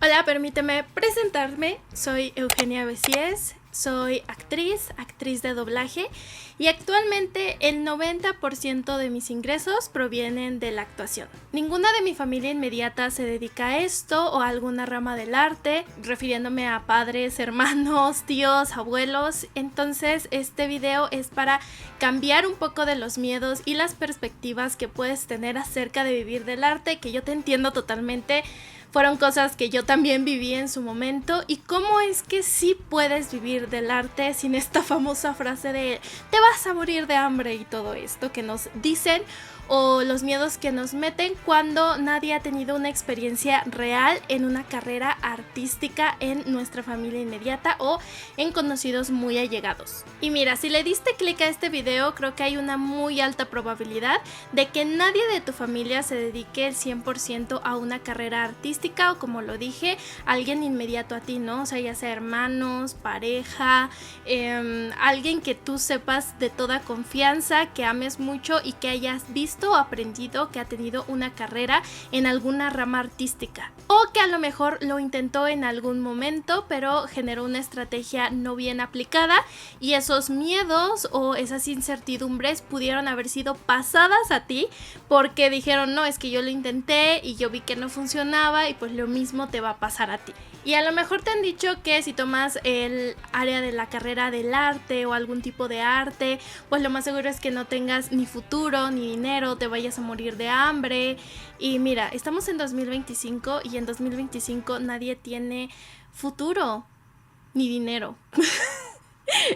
Hola, permíteme presentarme. Soy Eugenia Besies, soy actriz de doblaje y actualmente el 90% de mis ingresos provienen de la actuación. Ninguna de mi familia inmediata se dedica a esto o a alguna rama del arte, refiriéndome a padres, hermanos, tíos, abuelos. Entonces este video es para cambiar un poco de los miedos y las perspectivas que puedes tener acerca de vivir del arte, que yo te entiendo totalmente. Fueron cosas que yo también viví en su momento, y cómo es que sí puedes vivir del arte sin esta famosa frase de te vas a morir de hambre y todo esto que nos dicen, o los miedos que nos meten cuando nadie ha tenido una experiencia real en una carrera artística en nuestra familia inmediata o en conocidos muy allegados. Y mira, si le diste clic a este video, creo que hay una muy alta probabilidad de que nadie de tu familia se dedique el 100% a una carrera artística, o como lo dije, alguien inmediato a ti, ¿no? O sea, ya sea hermanos, pareja, alguien que tú sepas de toda confianza, que ames mucho y que hayas visto o aprendido que ha tenido una carrera en alguna rama artística, o que a lo mejor lo intentó en algún momento pero generó una estrategia no bien aplicada, y esos miedos o esas incertidumbres pudieron haber sido pasadas a ti porque dijeron, no, es que yo lo intenté y yo vi que no funcionaba, y pues lo mismo te va a pasar a ti. Y a lo mejor te han dicho que si tomas el área de la carrera del arte o algún tipo de arte, pues lo más seguro es que no tengas ni futuro ni dinero, te vayas a morir de hambre. Y mira, estamos en 2025 y en 2025 nadie tiene futuro ni dinero.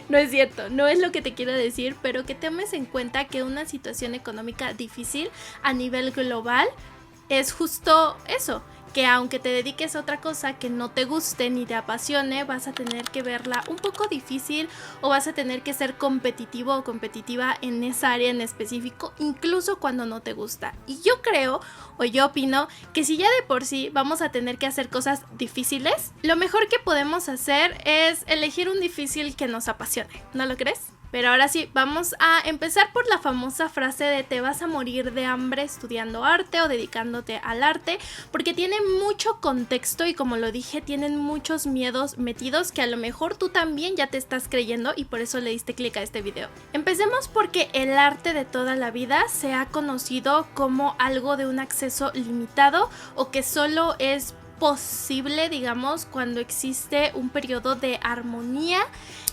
No es cierto, no es lo que te quiero decir, pero que tomes en cuenta que una situación económica difícil a nivel global es justo eso, que aunque te dediques a otra cosa que no te guste ni te apasione, vas a tener que verla un poco difícil, o vas a tener que ser competitivo o competitiva en esa área en específico, incluso cuando no te gusta. Y yo creo, o yo opino, que si ya de por sí vamos a tener que hacer cosas difíciles, lo mejor que podemos hacer es elegir un difícil que nos apasione, ¿no lo crees? Pero ahora sí, vamos a empezar por la famosa frase de te vas a morir de hambre estudiando arte o dedicándote al arte, porque tiene mucho contexto y, como lo dije, tienen muchos miedos metidos que a lo mejor tú también ya te estás creyendo, y por eso le diste clic a este video. Empecemos porque el arte de toda la vida se ha conocido como algo de un acceso limitado, o que solo es posible, digamos, cuando existe un periodo de armonía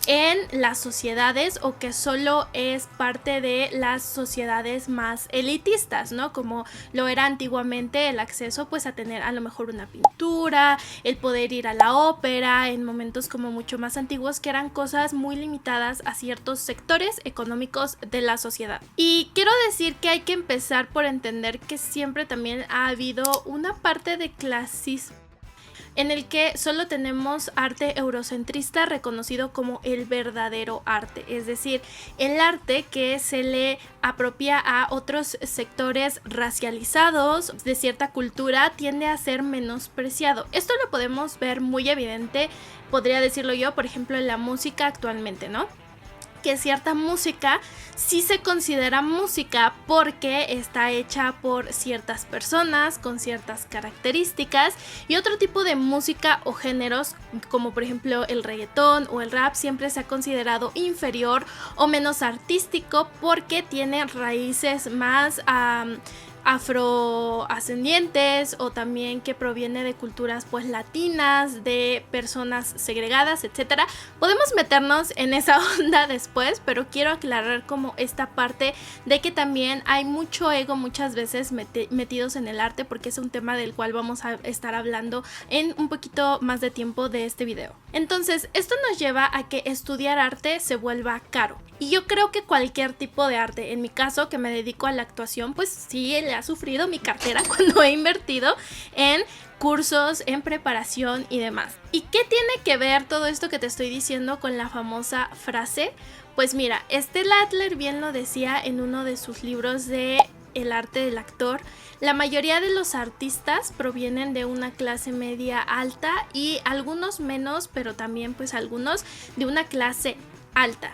en las sociedades, o que solo es parte de las sociedades más elitistas, ¿no? Como lo era antiguamente el acceso pues a tener a lo mejor una pintura, el poder ir a la ópera en momentos como mucho más antiguos, que eran cosas muy limitadas a ciertos sectores económicos de la sociedad. Y quiero decir que hay que empezar por entender que siempre también ha habido una parte de clasismo en el que solo tenemos arte eurocentrista reconocido como el verdadero arte, es decir, el arte que se le apropia a otros sectores racializados de cierta cultura tiende a ser menospreciado. Esto lo podemos ver muy evidente, podría decirlo yo, por ejemplo, en la música actualmente, ¿no? Que cierta música sí se considera música porque está hecha por ciertas personas con ciertas características, y otro tipo de música o géneros, como por ejemplo el reggaetón o el rap, siempre se ha considerado inferior o menos artístico porque tiene raíces más afroascendientes, o también que proviene de culturas pues latinas, de personas segregadas, etcétera. Podemos meternos en esa onda después, pero quiero aclarar como esta parte de que también hay mucho ego muchas veces metidos en el arte, porque es un tema del cual vamos a estar hablando en un poquito más de tiempo de este video. Entonces, esto nos lleva a que estudiar arte se vuelva caro. Y yo creo que cualquier tipo de arte, en mi caso que me dedico a la actuación, pues sí le ha sufrido mi cartera cuando he invertido en cursos, en preparación y demás. ¿Y qué tiene que ver todo esto que te estoy diciendo con la famosa frase? Pues mira, Stella Adler bien lo decía en uno de sus libros de El arte del actor. La mayoría de los artistas provienen de una clase media alta, y algunos menos, pero también pues algunos de una clase alta.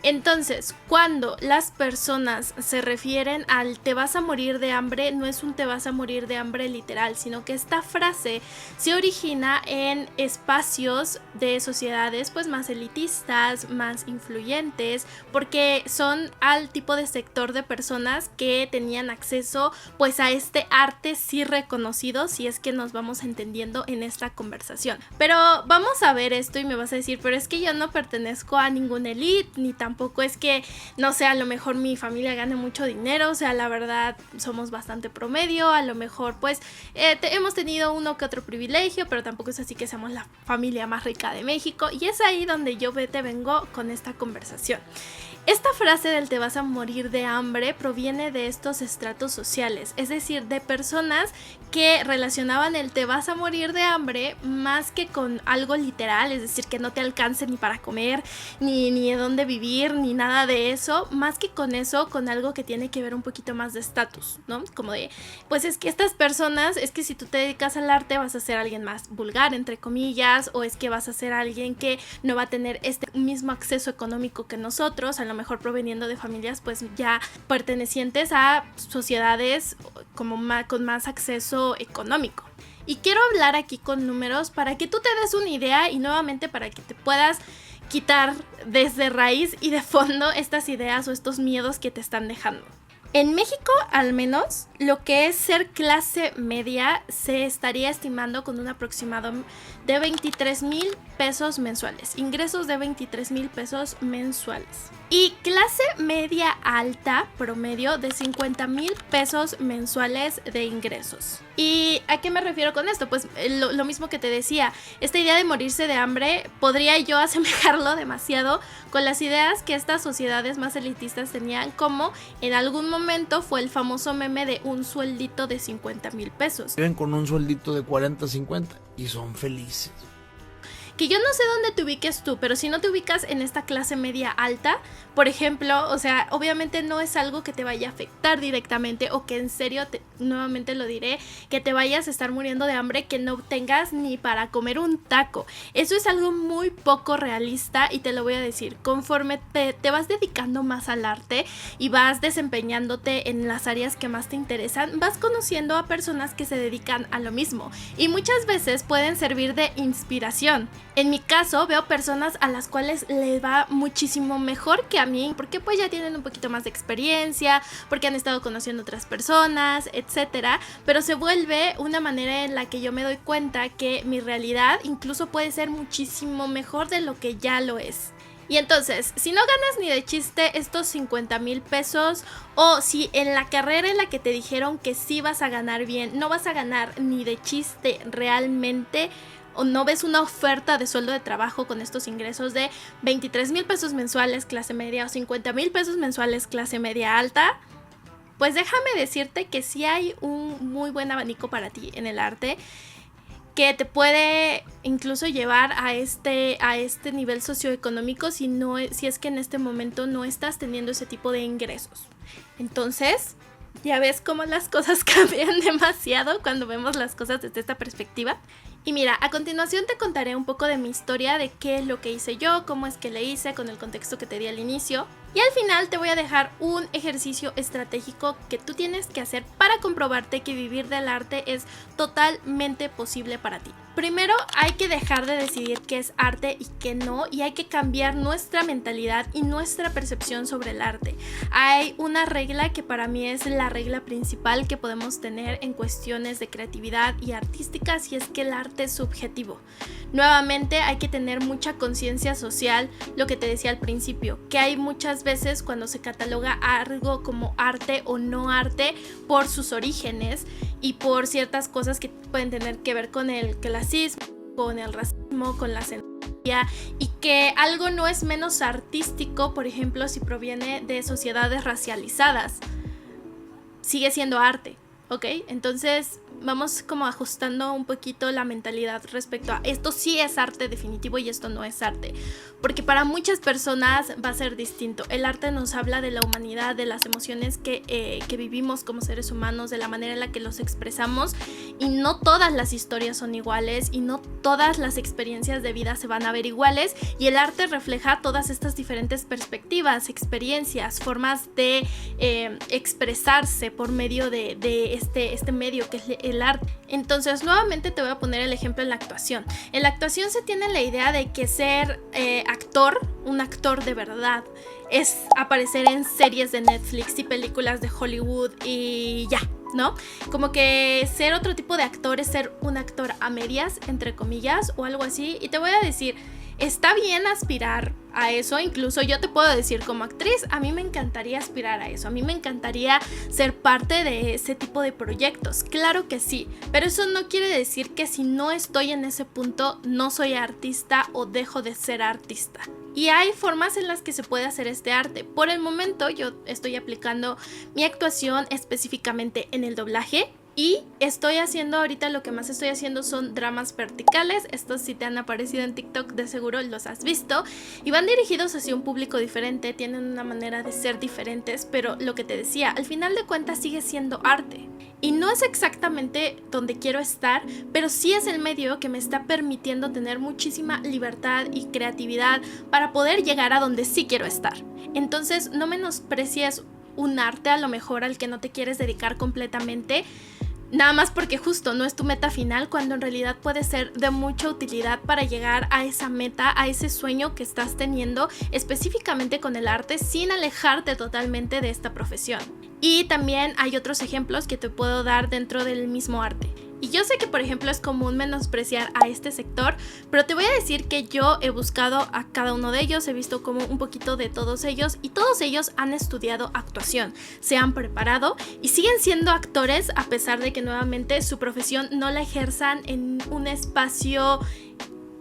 Entonces, cuando las personas se refieren al te vas a morir de hambre, no es un te vas a morir de hambre literal, sino que esta frase se origina en espacios de sociedades pues más elitistas, más influyentes, porque son al tipo de sector de personas que tenían acceso pues a este arte sí reconocido, si es que nos vamos entendiendo en esta conversación. Pero vamos a ver esto y me vas a decir, pero es que yo no pertenezco a ninguna elite, ni tampoco es que, no sé, a lo mejor mi familia gane mucho dinero, o sea, la verdad somos bastante promedio, a lo mejor pues hemos tenido uno que otro privilegio, pero tampoco es así que seamos la familia más rica de México, y es ahí donde yo te vengo con esta conversación. Esta frase del te vas a morir de hambre proviene de estos estratos sociales, es decir, de personas que relacionaban el te vas a morir de hambre más que con algo literal, es decir, que no te alcance ni para comer, ni de dónde vivir, ni nada de eso, más que con eso, con algo que tiene que ver un poquito más de estatus, ¿no? Como de, pues es que estas personas, es que si tú te dedicas al arte vas a ser alguien más vulgar, entre comillas, o es que vas a ser alguien que no va a tener este mismo acceso económico que nosotros, a lo mejor proveniendo de familias pues ya pertenecientes a sociedades como con más acceso económico. Y quiero hablar aquí con números para que tú te des una idea y nuevamente para que te puedas quitar desde raíz y de fondo estas ideas o estos miedos que te están dejando. En México, al menos, lo que es ser clase media se estaría estimando con un aproximado de 23,000 pesos mensuales. Ingresos de 23,000 pesos mensuales. Y clase media alta, promedio, de 50,000 pesos mensuales de ingresos. ¿Y a qué me refiero con esto? Pues lo mismo que te decía, esta idea de morirse de hambre podría yo asemejarlo demasiado con las ideas que estas sociedades más elitistas tenían, como en algún momento fue el famoso meme de un sueldito de 50,000 pesos. Viven con un sueldito de 40, 50 y son felices. Que yo no sé dónde te ubiques tú, pero si no te ubicas en esta clase media alta, por ejemplo, o sea, obviamente no es algo que te vaya a afectar directamente o que en serio, nuevamente lo diré, que te vayas a estar muriendo de hambre, que no tengas ni para comer un taco. Eso es algo muy poco realista y te lo voy a decir. Conforme te vas dedicando más al arte y vas desempeñándote en las áreas que más te interesan, vas conociendo a personas que se dedican a lo mismo y muchas veces pueden servir de inspiración. En mi caso veo personas a las cuales les va muchísimo mejor que a mí, porque pues ya tienen un poquito más de experiencia, porque han estado conociendo otras personas, etcétera, pero se vuelve una manera en la que yo me doy cuenta que mi realidad incluso puede ser muchísimo mejor de lo que ya lo es. Y entonces, si no ganas ni de chiste estos 50,000 pesos, o si en la carrera en la que te dijeron que sí vas a ganar bien, no vas a ganar ni de chiste realmente, o no ves una oferta de sueldo de trabajo con estos ingresos de 23,000 pesos mensuales clase media o 50,000 pesos mensuales clase media alta, pues déjame decirte que sí hay un muy buen abanico para ti en el arte, que te puede incluso llevar a este nivel socioeconómico si es que en este momento no estás teniendo ese tipo de ingresos. Entonces, ya ves cómo las cosas cambian demasiado cuando vemos las cosas desde esta perspectiva. Y mira, a continuación te contaré un poco de mi historia, de qué es lo que hice yo, cómo es que le hice, con el contexto que te di al inicio. Y al final te voy a dejar un ejercicio estratégico que tú tienes que hacer para comprobarte que vivir del arte es totalmente posible para ti. Primero hay que dejar de decidir qué es arte y qué no, y hay que cambiar nuestra mentalidad y nuestra percepción sobre el arte. Hay una regla que para mí es la regla principal que podemos tener en cuestiones de creatividad y artísticas, y es que el arte es subjetivo. Nuevamente hay que tener mucha conciencia social, lo que te decía al principio, que hay muchas veces cuando se cataloga algo como arte o no arte por sus orígenes y por ciertas cosas que pueden tener que ver con el clasismo, con el racismo, con la xenofobia, y que algo no es menos artístico, por ejemplo, si proviene de sociedades racializadas. Sigue siendo arte, ¿ok? Entonces, vamos como ajustando un poquito la mentalidad respecto a esto sí es arte definitivo y esto no es arte, porque para muchas personas va a ser distinto. El arte nos habla de la humanidad, de las emociones que vivimos como seres humanos, de la manera en la que los expresamos, y no todas las historias son iguales y no todas las experiencias de vida se van a ver iguales, y el arte refleja todas estas diferentes perspectivas, experiencias, formas de expresarse por medio de este medio que es el arte. Entonces nuevamente te voy a poner el ejemplo en la actuación. En la actuación se tiene la idea de que ser actor, un actor de verdad, es aparecer en series de Netflix y películas de Hollywood y ya, ¿no? Como que ser otro tipo de actor es ser un actor a medias, entre comillas, o algo así. Y te voy a decir, está bien aspirar a eso, incluso yo te puedo decir como actriz, a mí me encantaría aspirar a eso, a mí me encantaría ser parte de ese tipo de proyectos, claro que sí, pero eso no quiere decir que si no estoy en ese punto no soy artista o dejo de ser artista. Y hay formas en las que se puede hacer este arte. Por el momento yo estoy aplicando mi actuación específicamente en el doblaje. Y estoy haciendo ahorita, lo que más estoy haciendo son dramas verticales. Estos si te han aparecido en TikTok de seguro los has visto. Y van dirigidos hacia un público diferente, tienen una manera de ser diferentes. Pero lo que te decía, al final de cuentas sigue siendo arte. Y no es exactamente donde quiero estar, pero sí es el medio que me está permitiendo tener muchísima libertad y creatividad para poder llegar a donde sí quiero estar. Entonces no menosprecies un arte a lo mejor al que no te quieres dedicar completamente, nada más porque justo no es tu meta final, cuando en realidad puede ser de mucha utilidad para llegar a esa meta, a ese sueño que estás teniendo específicamente con el arte, sin alejarte totalmente de esta profesión. Y también hay otros ejemplos que te puedo dar dentro del mismo arte. Y yo sé que, por ejemplo, es común menospreciar a este sector, pero te voy a decir que yo he buscado a cada uno de ellos, he visto como un poquito de todos ellos, y todos ellos han estudiado actuación, se han preparado y siguen siendo actores a pesar de que nuevamente su profesión no la ejerzan en un espacio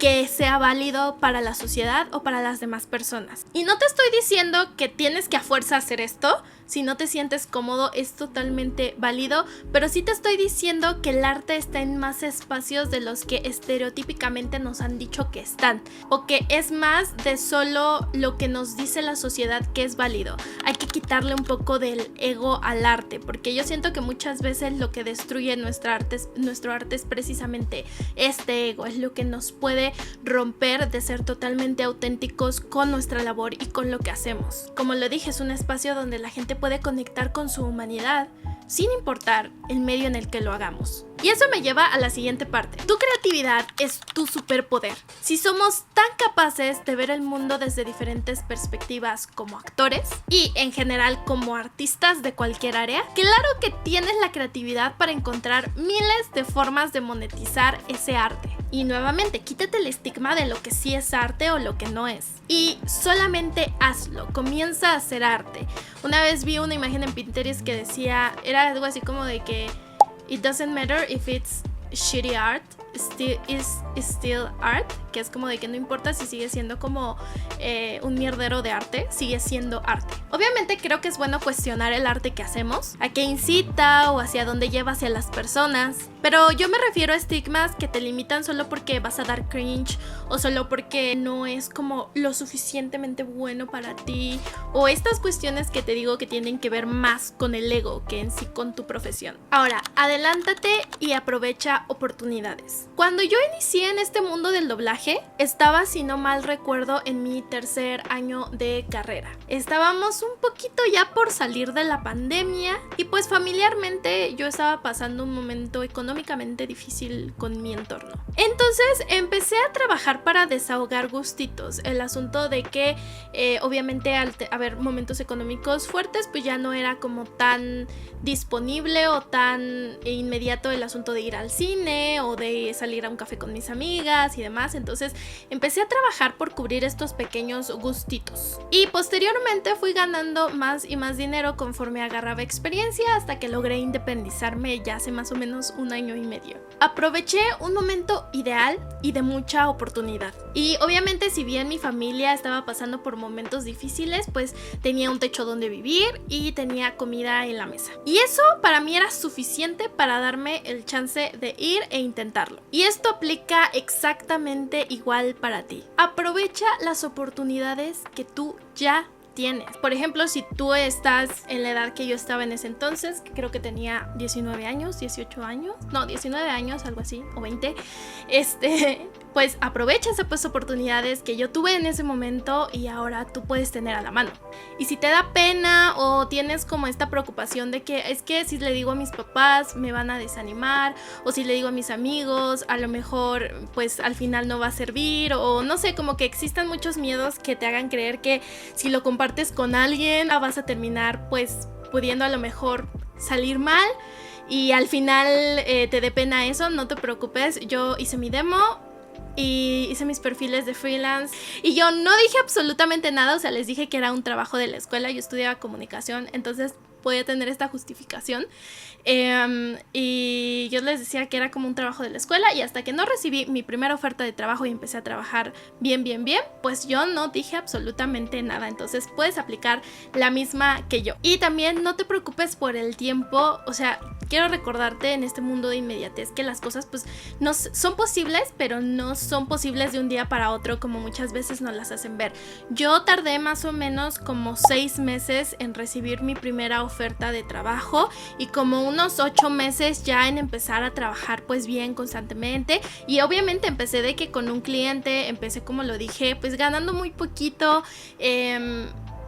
que sea válido para la sociedad o para las demás personas. Y no te estoy diciendo que tienes que a fuerza hacer esto. Si no te sientes cómodo, es totalmente válido, pero sí te estoy diciendo que el arte está en más espacios de los que estereotípicamente nos han dicho que están, o que es más de solo lo que nos dice la sociedad que es válido. Hay que quitarle un poco del ego al arte, porque yo siento que muchas veces lo que destruye nuestro arte es precisamente este ego, es lo que nos puede romper de ser totalmente auténticos con nuestra labor y con lo que hacemos. Como lo dije, es un espacio donde la gente puede conectar con su humanidad sin importar el medio en el que lo hagamos. Y eso me lleva a la siguiente parte. Tu creatividad es tu superpoder. Si somos tan capaces de ver el mundo desde diferentes perspectivas como actores y en general como artistas de cualquier área, claro que tienes la creatividad para encontrar miles de formas de monetizar ese arte. Y nuevamente, quítate el estigma de lo que sí es arte o lo que no es. Y solamente hazlo, comienza a hacer arte. Una vez vi una imagen en Pinterest que decía, era algo así como de que it doesn't matter if it's shitty art, still art, que es como de que no importa si sigue siendo como un mierdero de arte, sigue siendo arte. Obviamente creo que es bueno cuestionar el arte que hacemos, a qué incita o hacia dónde lleva hacia las personas, pero yo me refiero a estigmas que te limitan solo porque vas a dar cringe o solo porque no es como lo suficientemente bueno para ti, o estas cuestiones que te digo que tienen que ver más con el ego que en sí con tu profesión. Ahora, adelántate y aprovecha oportunidades. Cuando yo inicié en este mundo del doblaje, estaba, si no mal recuerdo, en mi tercer año de carrera. Estábamos un poquito ya por salir de la pandemia y pues familiarmente yo estaba pasando un momento económicamente difícil con mi entorno. Entonces empecé a trabajar para desahogar gustitos. El asunto de que obviamente al haber momentos económicos fuertes, pues ya no era como tan disponible o tan inmediato el asunto de ir al cine o de salir a un café con mis amigas y demás. Entonces empecé a trabajar por cubrir estos pequeños gustitos. Y posteriormente fui ganando más y más dinero conforme agarraba experiencia hasta que logré independizarme ya hace más o menos 1 año y medio. Aproveché un momento ideal y de mucha oportunidad. Y obviamente si bien mi familia estaba pasando por momentos difíciles, pues tenía un techo donde vivir y tenía comida en la mesa. Y eso para mí era suficiente para darme el chance de ir e intentarlo. Y esto aplica exactamente igual para ti. Aprovecha las oportunidades que tú ya tienes. Por ejemplo, si tú estás en la edad que yo estaba en ese entonces, que creo que tenía 19 años, 18 años, no, 19 años, algo así, o 20, pues aprovecha esas oportunidades que yo tuve en ese momento y ahora tú puedes tener a la mano. Y si te da pena o tienes como esta preocupación de que es que si le digo a mis papás me van a desanimar, o si le digo a mis amigos a lo mejor pues al final no va a servir, o no sé, como que existan muchos miedos que te hagan creer que si lo compartes con alguien vas a terminar pues pudiendo a lo mejor salir mal y al final te dé pena eso. No te preocupes, yo hice mi demo y hice mis perfiles de freelance y yo no dije absolutamente nada, o sea, les dije que era un trabajo de la escuela, yo estudiaba comunicación, entonces podía tener esta justificación. Y yo les decía que era como un trabajo de la escuela, y hasta que no recibí mi primera oferta de trabajo y empecé a trabajar bien, pues yo no dije absolutamente nada. Entonces puedes aplicar la misma que yo. Y también no te preocupes por el tiempo, o sea, quiero recordarte en este mundo de inmediatez que las cosas pues no son posibles, pero no son posibles de un día para otro como muchas veces nos las hacen ver. Yo tardé más o menos como 6 meses en recibir mi primera oferta de trabajo y como unos 8 meses ya en empezar a trabajar pues bien constantemente. Y obviamente empecé de que con un cliente, empecé como lo dije pues ganando muy poquito,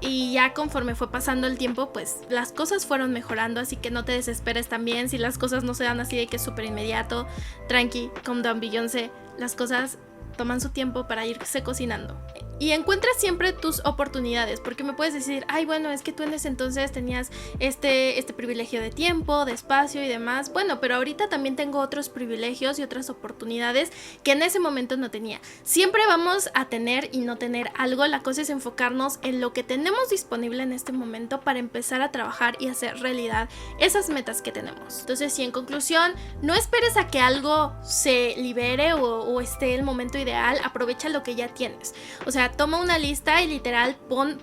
y ya conforme fue pasando el tiempo pues las cosas fueron mejorando, así que no te desesperes también si las cosas no se dan así de que súper inmediato. Tranqui, calm down Beyoncé, las cosas toman su tiempo para irse cocinando. Y encuentra siempre tus oportunidades, porque me puedes decir, ay, bueno, es que tú en ese entonces tenías este privilegio de tiempo, de espacio y demás. Bueno, pero ahorita también tengo otros privilegios y otras oportunidades que en ese momento no tenía. Siempre vamos a tener y no tener algo. La cosa es enfocarnos en lo que tenemos disponible en este momento para empezar a trabajar y hacer realidad esas metas que tenemos. Entonces, sí, en conclusión, no esperes a que algo se libere o esté el momento ideal. Aprovecha lo que ya tienes. O sea, toma una lista y literal pon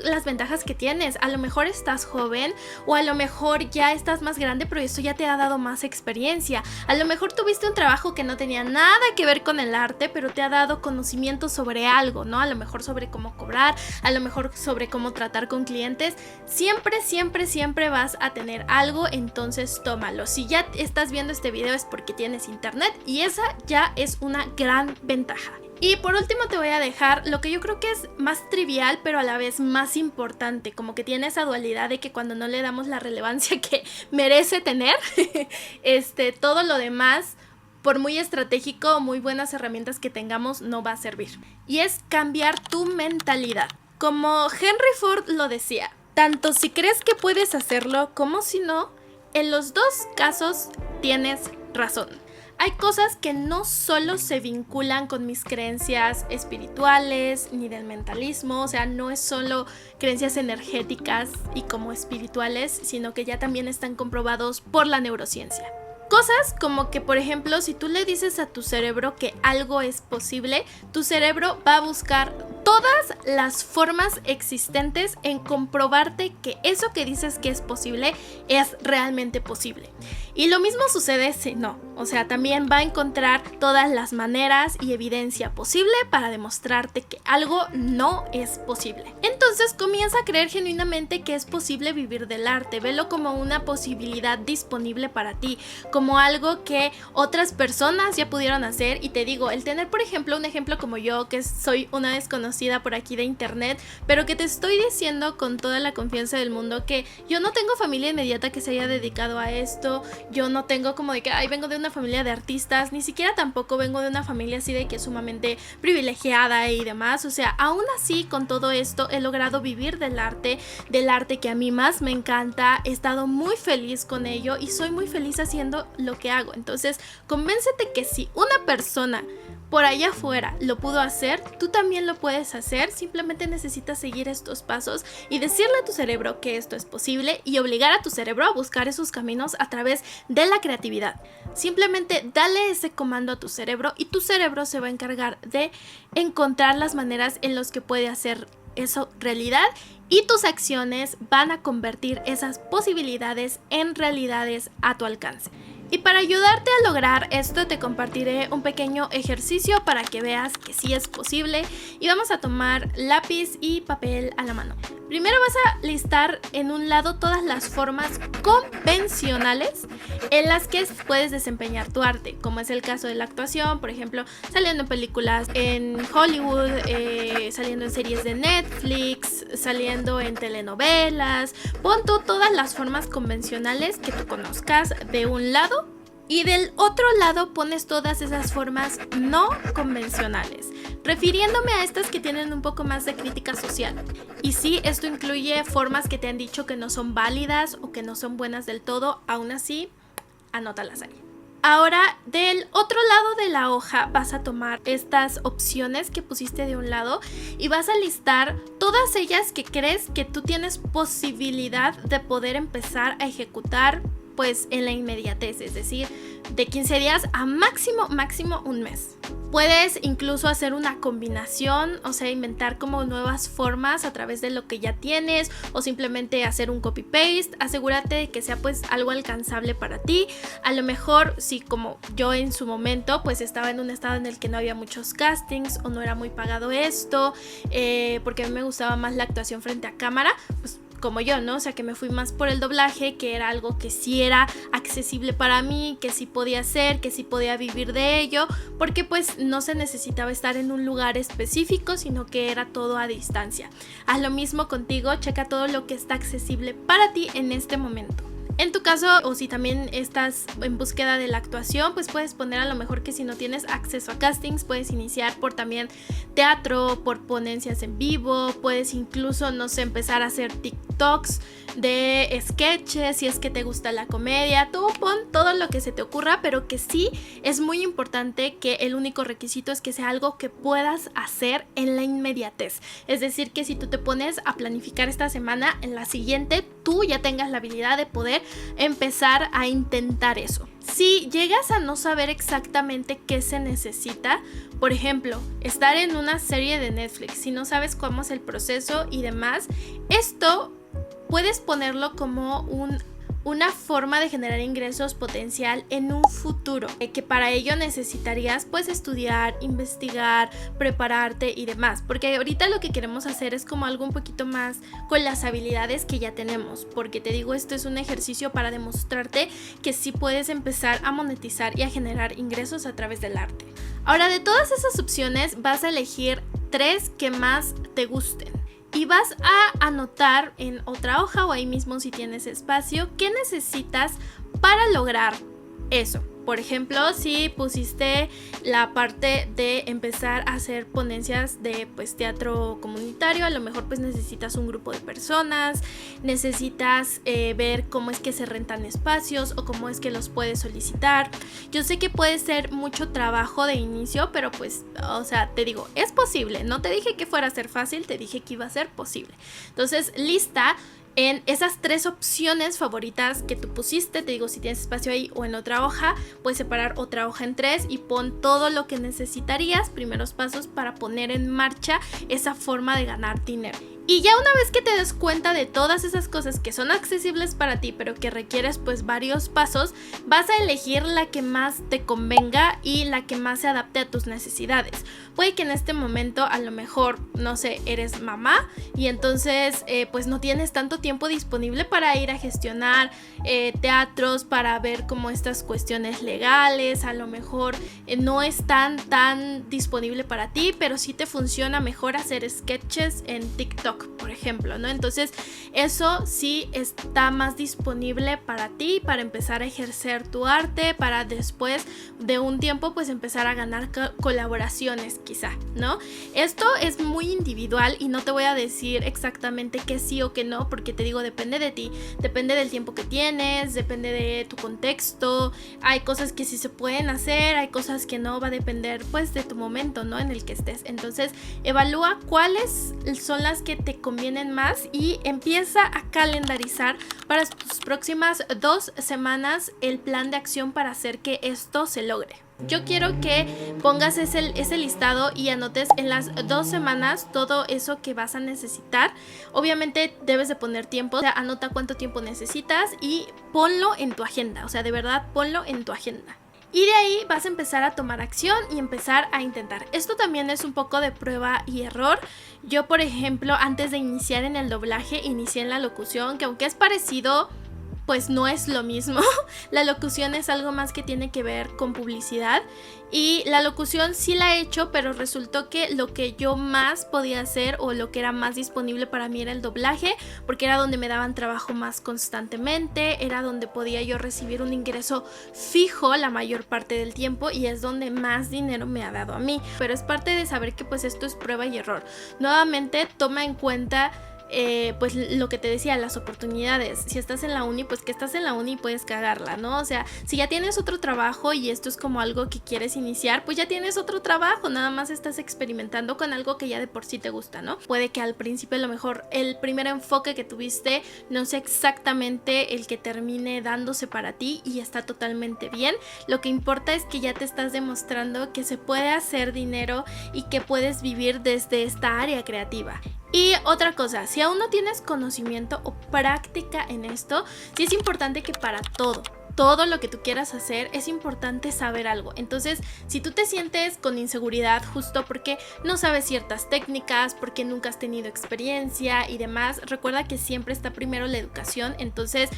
las ventajas que tienes. A lo mejor estás joven o a lo mejor ya estás más grande, pero eso ya te ha dado más experiencia. A lo mejor tuviste un trabajo que no tenía nada que ver con el arte, pero te ha dado conocimiento sobre algo, ¿no? A lo mejor sobre cómo cobrar, a lo mejor sobre cómo tratar con clientes. Siempre vas a tener algo, entonces tómalo. Si ya estás viendo este video es porque tienes internet y esa ya es una gran ventaja. Y por último te voy a dejar lo que yo creo que es más trivial pero a la vez más importante, como que tiene esa dualidad de que cuando no le damos la relevancia que merece tener, todo lo demás, por muy estratégico o muy buenas herramientas que tengamos, no va a servir. Y es cambiar tu mentalidad. Como Henry Ford lo decía, tanto si crees que puedes hacerlo como si no, en los dos casos tienes razón. Hay cosas que no solo se vinculan con mis creencias espirituales ni del mentalismo, o sea, no es solo creencias energéticas y como espirituales, sino que ya también están comprobados por la neurociencia. Cosas como que, por ejemplo, si tú le dices a tu cerebro que algo es posible, tu cerebro va a buscar todas las formas existentes en comprobarte que eso que dices que es posible es realmente posible. Y lo mismo sucede si no, o sea, también va a encontrar todas las maneras y evidencia posible para demostrarte que algo no es posible. Entonces comienza a creer genuinamente que es posible vivir del arte, velo como una posibilidad disponible para ti, como algo que otras personas ya pudieron hacer. Y te digo, el tener por ejemplo un ejemplo como yo, que soy una desconocida conocida por aquí de internet, pero que te estoy diciendo con toda la confianza del mundo que yo no tengo familia inmediata que se haya dedicado a esto, yo no tengo como de que, ay, vengo de una familia de artistas, ni siquiera tampoco vengo de una familia así de que es sumamente privilegiada y demás, o sea, aún así con todo esto he logrado vivir del arte que a mí más me encanta, he estado muy feliz con ello y soy muy feliz haciendo lo que hago. Entonces, convéncete que si una persona por allá afuera lo pudo hacer, tú también lo puedes hacer. Simplemente necesitas seguir estos pasos y decirle a tu cerebro que esto es posible y obligar a tu cerebro a buscar esos caminos a través de la creatividad. Simplemente dale ese comando a tu cerebro y tu cerebro se va a encargar de encontrar las maneras en las que puede hacer eso realidad, y tus acciones van a convertir esas posibilidades en realidades a tu alcance. Y para ayudarte a lograr esto te compartiré un pequeño ejercicio para que veas que sí es posible, y vamos a tomar lápiz y papel a la mano. Primero vas a listar en un lado todas las formas convencionales en las que puedes desempeñar tu arte, como es el caso de la actuación, por ejemplo, saliendo en películas en Hollywood, saliendo en series de Netflix, saliendo en telenovelas. Pon tú todas las formas convencionales que tú conozcas de un lado, y del otro lado pones todas esas formas no convencionales, refiriéndome a estas que tienen un poco más de crítica social. Y sí, esto incluye formas que te han dicho que no son válidas o que no son buenas del todo, aún así, anótalas ahí. Ahora, del otro lado de la hoja vas a tomar estas opciones que pusiste de un lado y vas a listar todas ellas que crees que tú tienes posibilidad de poder empezar a ejecutar pues en la inmediatez, es decir, de 15 días a máximo un mes. Puedes incluso hacer una combinación, o sea, inventar como nuevas formas a través de lo que ya tienes, o simplemente hacer un copy-paste. Asegúrate de que sea pues algo alcanzable para ti. A lo mejor, si como yo en su momento pues estaba en un estado en el que no había muchos castings o no era muy pagado esto, porque a mí me gustaba más la actuación frente a cámara, pues como yo, ¿no? O sea, que me fui más por el doblaje, que era algo que sí era accesible para mí, que sí podía hacer, que sí podía vivir de ello, porque pues no se necesitaba estar en un lugar específico, sino que era todo a distancia. Haz lo mismo contigo, checa todo lo que está accesible para ti en este momento. En tu caso, o si también estás en búsqueda de la actuación, pues puedes poner a lo mejor que si no tienes acceso a castings, puedes iniciar por también teatro, por ponencias en vivo, puedes incluso, no sé, empezar a hacer TikToks de sketches, si es que te gusta la comedia. Tú pon todo lo que se te ocurra, pero que sí es muy importante que el único requisito es que sea algo que puedas hacer en la inmediatez. Es decir, que si tú te pones a planificar esta semana, en la siguiente tú ya tengas la habilidad de poder empezar a intentar eso. Si llegas a no saber exactamente qué se necesita, por ejemplo, estar en una serie de Netflix, si no sabes cómo es el proceso y demás, esto puedes ponerlo como una forma de generar ingresos potencial en un futuro, que para ello necesitarías pues estudiar, investigar, prepararte y demás, porque ahorita lo que queremos hacer es como algo un poquito más con las habilidades que ya tenemos, porque te digo, esto es un ejercicio para demostrarte que sí puedes empezar a monetizar y a generar ingresos a través del arte. Ahora, de todas esas opciones vas a elegir 3 que más te gusten. Y vas a anotar en otra hoja o ahí mismo si tienes espacio qué necesitas para lograr eso. Por ejemplo, si pusiste la parte de empezar a hacer ponencias de pues teatro comunitario, a lo mejor pues necesitas un grupo de personas, necesitas ver cómo es que se rentan espacios o cómo es que los puedes solicitar. Yo sé que puede ser mucho trabajo de inicio, pero pues, o sea, te digo, es posible. No te dije que fuera a ser fácil, te dije que iba a ser posible. Entonces, lista en esas 3 opciones favoritas que tú pusiste. Te digo, si tienes espacio ahí o en otra hoja, puedes separar otra hoja en 3 y pon todo lo que necesitarías, primeros pasos para poner en marcha esa forma de ganar dinero. Y ya una vez que te des cuenta de todas esas cosas que son accesibles para ti, pero que requieres pues varios pasos, vas a elegir la que más te convenga y la que más se adapte a tus necesidades. Puede que en este momento a lo mejor, no sé, eres mamá y entonces pues no tienes tanto tiempo disponible para ir a gestionar teatros, para ver como estas cuestiones legales, a lo mejor no es tan disponible para ti, pero sí te funciona mejor hacer sketches en TikTok, por ejemplo, ¿no? Entonces eso sí está más disponible para ti, para empezar a ejercer tu arte, para después de un tiempo pues empezar a ganar colaboraciones quizá, ¿no? Esto es muy individual y no te voy a decir exactamente que sí o que no, porque te digo, depende de ti, depende del tiempo que tienes, depende de tu contexto, hay cosas que sí se pueden hacer, hay cosas que no, va a depender pues de tu momento, ¿no? En el que estés. Entonces evalúa cuáles son las que te convienen más y empieza a calendarizar para tus próximas 2 semanas el plan de acción para hacer que esto se logre. Yo quiero que pongas ese listado y anotes en las 2 semanas todo eso que vas a necesitar. Obviamente debes de poner tiempo, o sea, anota cuánto tiempo necesitas y ponlo en tu agenda, o sea, de verdad ponlo en tu agenda. Y de ahí vas a empezar a tomar acción y empezar a intentar. Esto también es un poco de prueba y error. Yo, por ejemplo, antes de iniciar en el doblaje, inicié en la locución, que aunque es parecido, pues no es lo mismo. La locución es algo más que tiene que ver con publicidad. Y la locución sí la he hecho, pero resultó que lo que yo más podía hacer o lo que era más disponible para mí era el doblaje, porque era donde me daban trabajo más constantemente, era donde podía yo recibir un ingreso fijo la mayor parte del tiempo y es donde más dinero me ha dado a mí. Pero es parte de saber que pues esto es prueba y error. Nuevamente toma en cuenta pues lo que te decía, las oportunidades. Si estás en la uni, pues que estás en la uni y puedes cagarla, ¿no? O sea, si ya tienes otro trabajo y esto es como algo que quieres iniciar, pues ya tienes otro trabajo, nada más estás experimentando con algo que ya de por sí te gusta, ¿no? Puede que al principio a lo mejor el primer enfoque que tuviste no sea exactamente el que termine dándose para ti y está totalmente bien. Lo que importa es que ya te estás demostrando que se puede hacer dinero y que puedes vivir desde esta área creativa. Y otra cosa, si aún no tienes conocimiento o práctica en esto, sí es importante que para todo lo que tú quieras hacer, es importante saber algo. Entonces, si tú te sientes con inseguridad justo porque no sabes ciertas técnicas, porque nunca has tenido experiencia y demás, recuerda que siempre está primero la educación. Entonces,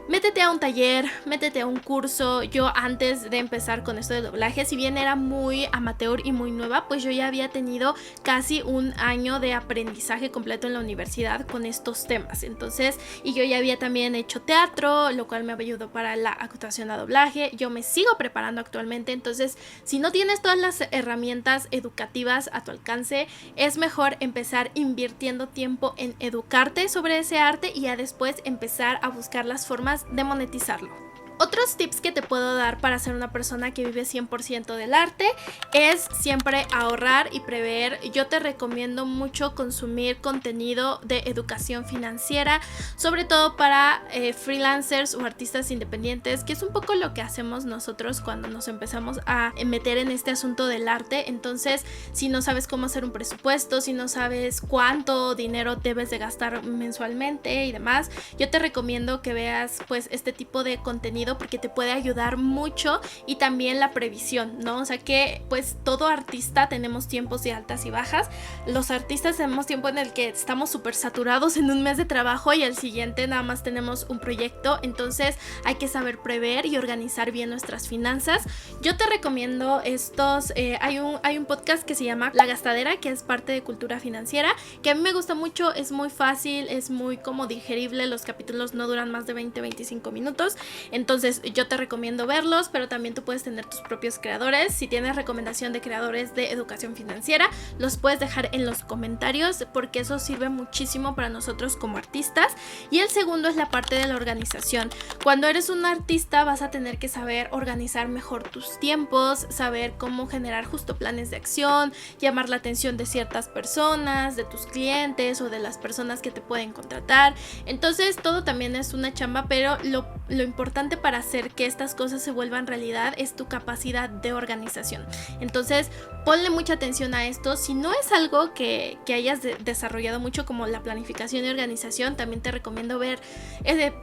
métete a un taller, métete a un curso. Yo antes de empezar con esto de doblaje, si bien era muy amateur y muy nueva, pues yo ya había tenido casi un año de aprendizaje completo en la universidad con estos temas. Entonces, y yo ya había también hecho teatro, lo cual me ayudó para la actuación a doblaje. Yo me sigo preparando actualmente. Entonces, si no tienes todas las herramientas educativas a tu alcance, es mejor empezar invirtiendo tiempo en educarte sobre ese arte y ya después empezar a buscar las formas de monetizarlo. Otros tips que te puedo dar para ser una persona que vive 100% del arte es siempre ahorrar y prever. Yo te recomiendo mucho consumir contenido de educación financiera, sobre todo para freelancers o artistas independientes, que es un poco lo que hacemos nosotros cuando nos empezamos a meter en este asunto del arte. Entonces, si no sabes cómo hacer un presupuesto, si no sabes cuánto dinero debes de gastar mensualmente y demás, yo te recomiendo que veas pues este tipo de contenido porque te puede ayudar mucho y también la previsión, ¿no? O sea que pues todo artista tenemos tiempos de altas y bajas. Los artistas tenemos tiempo en el que estamos súper saturados en un mes de trabajo y al siguiente nada más tenemos un proyecto. Entonces hay que saber prever y organizar bien nuestras finanzas. Yo te recomiendo estos, hay un podcast que se llama La Gastadera, que es parte de Cultura Financiera, que a mí me gusta mucho, es muy fácil, es muy como digerible, los capítulos no duran más de 20-25 minutos. Entonces yo te recomiendo verlos, pero también tú puedes tener tus propios creadores. Si tienes recomendación de creadores de educación financiera, los puedes dejar en los comentarios porque eso sirve muchísimo para nosotros como artistas. Y el segundo es la parte de la organización. Cuando eres un artista vas a tener que saber organizar mejor tus tiempos, saber cómo generar justo planes de acción, llamar la atención de ciertas personas, de tus clientes o de las personas que te pueden contratar. Entonces todo también es una chamba, pero lo importante para para hacer que estas cosas se vuelvan realidad es tu capacidad de organización. Entonces, ponle mucha atención a esto. Si no es algo que hayas desarrollado mucho como la planificación y organización, también te recomiendo ver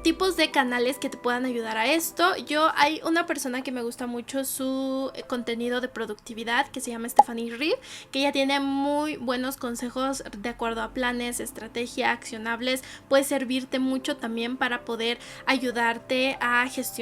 tipos de canales que te puedan ayudar a esto. Hay una persona que me gusta mucho su contenido de productividad, que se llama Stephanie Reeve, que ella tiene muy buenos consejos de acuerdo a planes, estrategia, accionables. Puede servirte mucho también para poder ayudarte a gestionar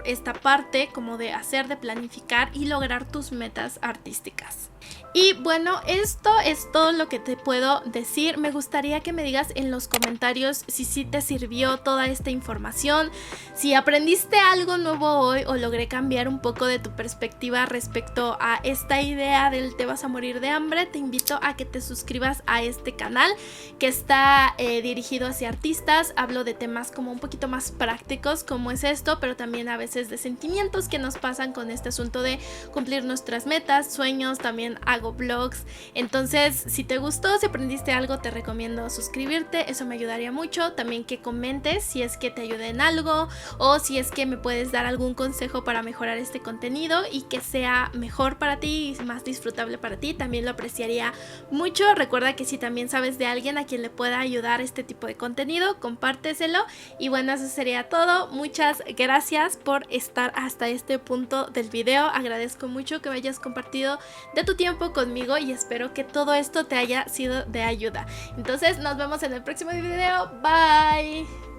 esta parte como de hacer, de planificar y lograr tus metas artísticas. Y bueno, esto es todo lo que te puedo decir. Me gustaría que me digas en los comentarios si sí te sirvió toda esta información, si aprendiste algo nuevo hoy o logré cambiar un poco de tu perspectiva respecto a esta idea del te vas a morir de hambre. Te invito a que te suscribas a este canal que está dirigido hacia artistas. Hablo de temas como un poquito más prácticos como es esto, pero también a veces de sentimientos que nos pasan con este asunto de cumplir nuestras metas, sueños. También hago vlogs. Entonces, si te gustó, si aprendiste algo, te recomiendo suscribirte. Eso me ayudaría mucho. También que comentes si es que te ayude en algo o si es que me puedes dar algún consejo para mejorar este contenido y que sea mejor para ti y más disfrutable para ti. También lo apreciaría mucho. Recuerda que si también sabes de alguien a quien le pueda ayudar este tipo de contenido, compárteselo. Y bueno, eso sería todo. Muchas gracias por estar hasta este punto del video. Agradezco mucho que me hayas compartido de tu tiempo conmigo y espero que todo esto te haya sido de ayuda. Entonces nos vemos en el próximo video. Bye.